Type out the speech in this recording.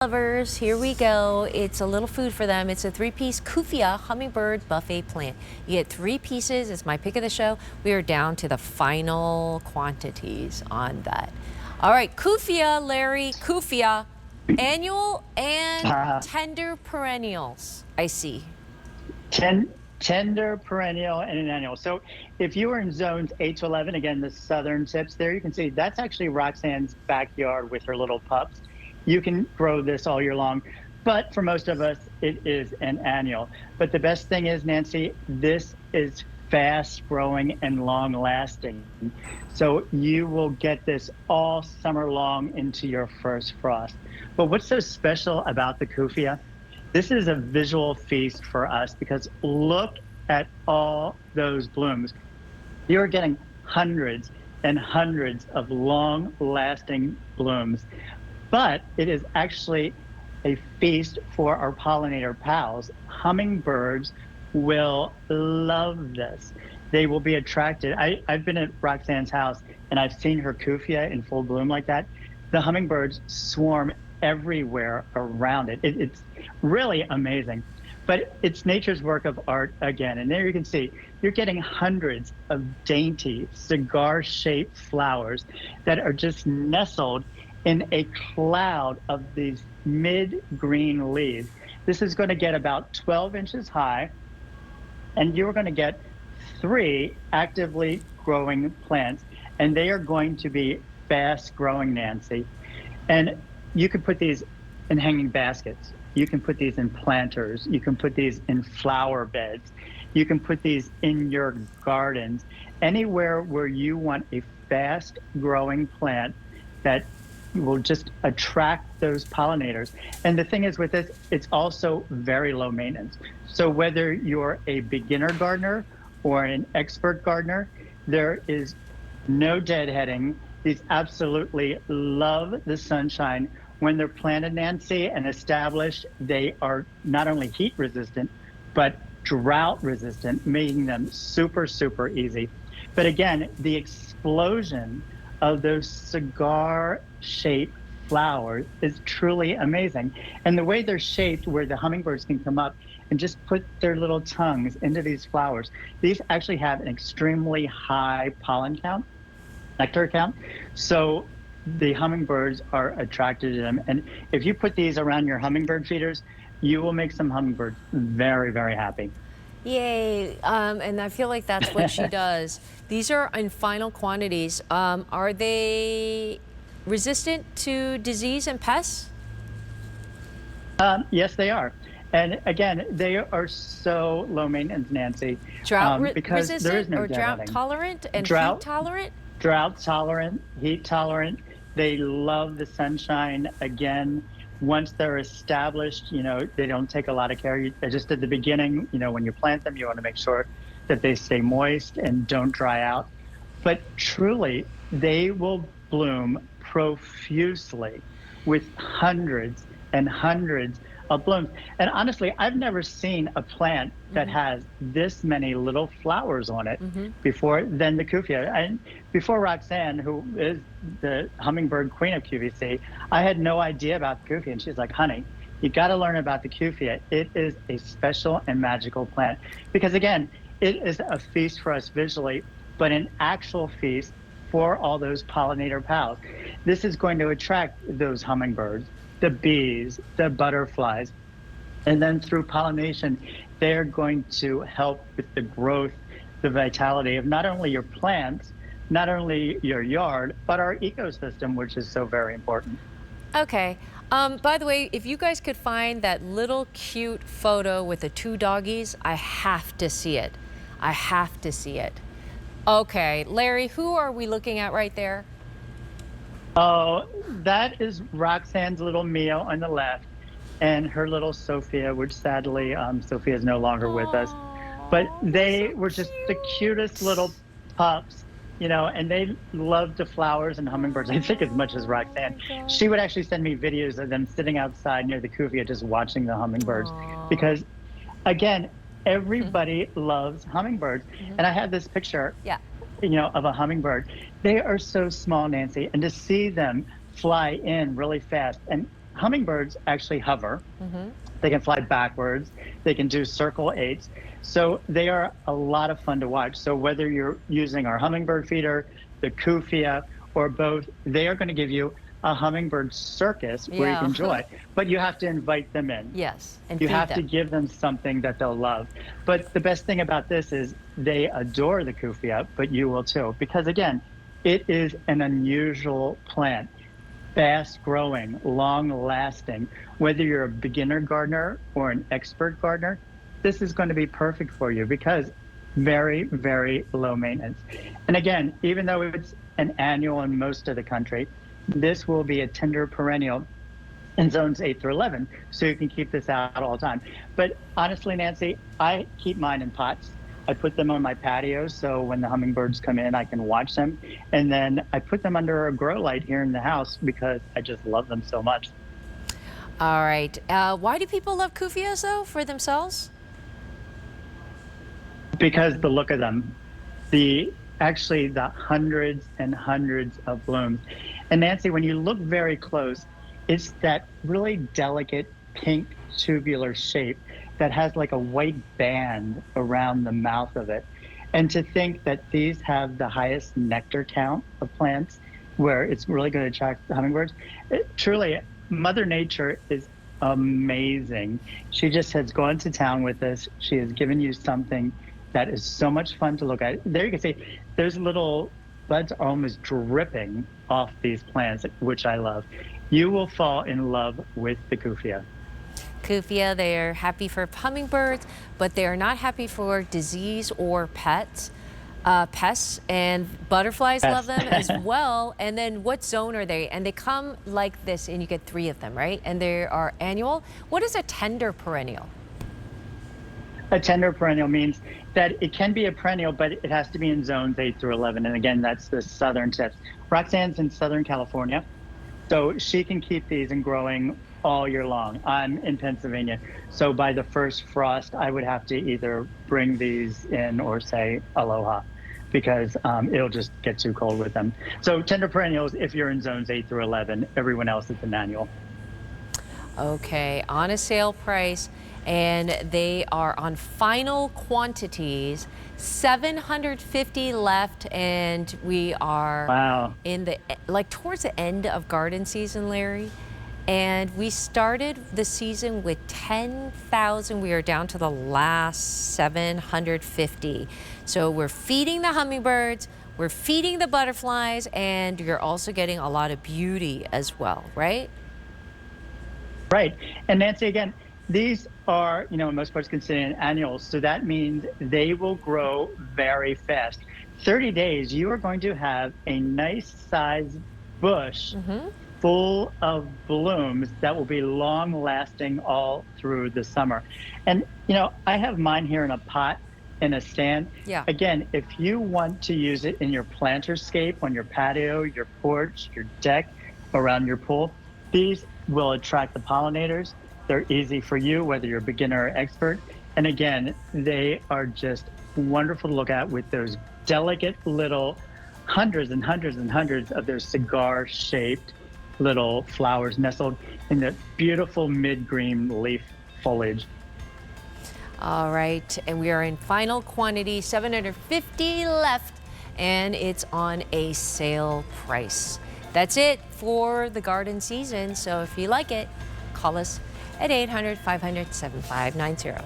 Lovers, here we go. It's a little food for them. It's a three-piece Cuphea Hummingbird buffet plant. You get 3 pieces. It's my pick of the show. We are down to the final quantities on that. All right, Cuphea, Larry, Cuphea, annual and tender perennials. I see. Tender, perennial, and an annual. So if you were in zones 8 to 11, again, the southern tips there, you can see that's actually Roxanne's backyard with her little pups. You can grow this all year long, but for most of us, it is an annual. But the best thing is, Nancy, this is fast growing and long lasting. So you will get this all summer long into your first frost. But what's so special about the Cuphea? This is a visual feast for us because look at all those blooms. You're getting hundreds and hundreds of long lasting blooms. But it is actually a feast for our pollinator pals. Hummingbirds will love this. They will be attracted. I've been at Roxanne's house and I've seen her Cuphea in full bloom like that. The hummingbirds swarm everywhere around it. It's really amazing. But it's nature's work of art again. And there you can see, you're getting hundreds of dainty cigar-shaped flowers that are just nestled in a cloud of these mid-green leaves. This is going to get about 12 inches high, and you're going to get 3 actively growing plants, and they are going to be fast growing, Nancy. And you can put these in hanging baskets. You can put these in planters. You can put these in flower beds. You can put these in your gardens. Anywhere where you want a fast growing plant that will just attract those pollinators. And the thing is with this, it's also very low maintenance. So whether you're a beginner gardener or an expert gardener, there is no deadheading. These absolutely love the sunshine. When they're planted, Nancy, and established, they are not only heat resistant, but drought resistant, making them super, super easy. But again, the explosion of those cigar-shaped flowers is truly amazing. And the way they're shaped, where the hummingbirds can come up and just put their little tongues into these flowers, these actually have an extremely high pollen count, nectar count. So the hummingbirds are attracted to them. And if you put these around your hummingbird feeders, you will make some hummingbirds very, very happy. Yay, and I feel like that's what she does. These are in final quantities. Are they resistant to disease and pests? Yes, they are. And again, they are so low maintenance, Nancy. Drought because resistant there is no or drought tolerant and heat tolerant? Drought tolerant, heat tolerant. They love the sunshine. Again, once they're established, they don't take a lot of care. Just at the beginning, when you plant them, you want to make sure that they stay moist and don't dry out. But truly, they will bloom profusely with hundreds and hundreds of blooms. And honestly, I've never seen a plant that has this many little flowers on it before than the Cuphea. And before Roxanne, who is the hummingbird queen of QVC, I had no idea about the Cuphea. And she's like, honey, you got to learn about the Cuphea. It is a special and magical plant. Because again, it is a feast for us visually, but an actual feast for all those pollinator pals. This is going to attract those hummingbirds, the bees, the butterflies, and then through pollination, they're going to help with the growth, the vitality of not only your plants, not only your yard, but our ecosystem, which is so very important. Okay. By the way, if you guys could find that little cute photo with the 2 doggies, I have to see it. I have to see it. Okay, Larry, who are we looking at right there? Oh, that is Roxanne's little Mia on the left, and her little Sophia, which sadly, Sophia is no longer with us. But they were just the cutest little pups, and they loved the flowers and hummingbirds, I think, as much as Roxanne. She would actually send me videos of them sitting outside near the Cuphea just watching the hummingbirds. Because, again, everybody loves hummingbirds. And I have this picture. Yeah. Of a hummingbird. They are so small, Nancy, and to see them fly in really fast. And hummingbirds actually hover. Hmm. They can fly backwards. They can do circle eights. So they are a lot of fun to watch. So whether you're using our hummingbird feeder, the Cuphea, or both, they are going to give you a hummingbird circus where you can Yeah. enjoy. But you have to invite them in. Yes, and You feed have to them. give them something that they'll love. But the best thing about this is they adore the Cuphea, but you will too. Because again, it is an unusual plant, fast growing, long lasting. Whether you're a beginner gardener or an expert gardener, this is going to be perfect for you because very, very low maintenance. And again, even though it's an annual in most of the country, this will be a tender perennial in zones 8 through 11, so you can keep this out all the time. But honestly, Nancy, I keep mine in pots. I put them on my patio so when the hummingbirds come in, I can watch them. And then I put them under a grow light here in the house because I just love them so much. All right. Why do people love Cupheas though for themselves? Because the look of them, the actually the hundreds and hundreds of blooms. And Nancy, when you look very close, it's that really delicate pink tubular shape that has like a white band around the mouth of it. And to think that these have the highest nectar count of plants, where it's really going to attract the hummingbirds, truly, Mother Nature is amazing. She just has gone to town with us. She has given you something that is so much fun to look at. There you can see there's little buds are almost dripping off these plants, which I love. You will fall in love with the Cuphea. Cuphea, they are happy for hummingbirds, but they are not happy for disease or pests, and butterflies love Yes. them as well. And then what zone are they? And they come like this, and you get 3 of them, right? And they are annual. What is a tender perennial? A tender perennial means that it can be a perennial, but it has to be in zones 8 through 11. And again, that's the southern tips. Roxanne's in Southern California, so she can keep these and growing all year long. I'm in Pennsylvania, so by the first frost, I would have to either bring these in or say aloha, because it'll just get too cold with them. So tender perennials, if you're in zones 8 through 11, everyone else is an annual. Okay, on a sale price, and they are on final quantities, 750 left, and we are Wow. in the towards the end of garden season, Larry. And we started the season with 10,000. We are down to the last 750. So we're feeding the hummingbirds, we're feeding the butterflies, and you're also getting a lot of beauty as well, right? Right. And Nancy, again, these are, in most parts considered annuals. So that means they will grow very fast. 30 days, you are going to have a nice sized bush full of blooms that will be long lasting all through the summer. And, I have mine here in a pot in a stand. Yeah. Again, if you want to use it in your planterscape, on your patio, your porch, your deck, around your pool, these will attract the pollinators. They're easy for you, whether you're a beginner or expert. And again, they are just wonderful to look at with those delicate little hundreds and hundreds and hundreds of those cigar-shaped little flowers nestled in the beautiful mid-green leaf foliage. All right, and we are in final quantity, 750 left, and it's on a sale price. That's it for the garden season, so if you like it, call us at 800-500-7590.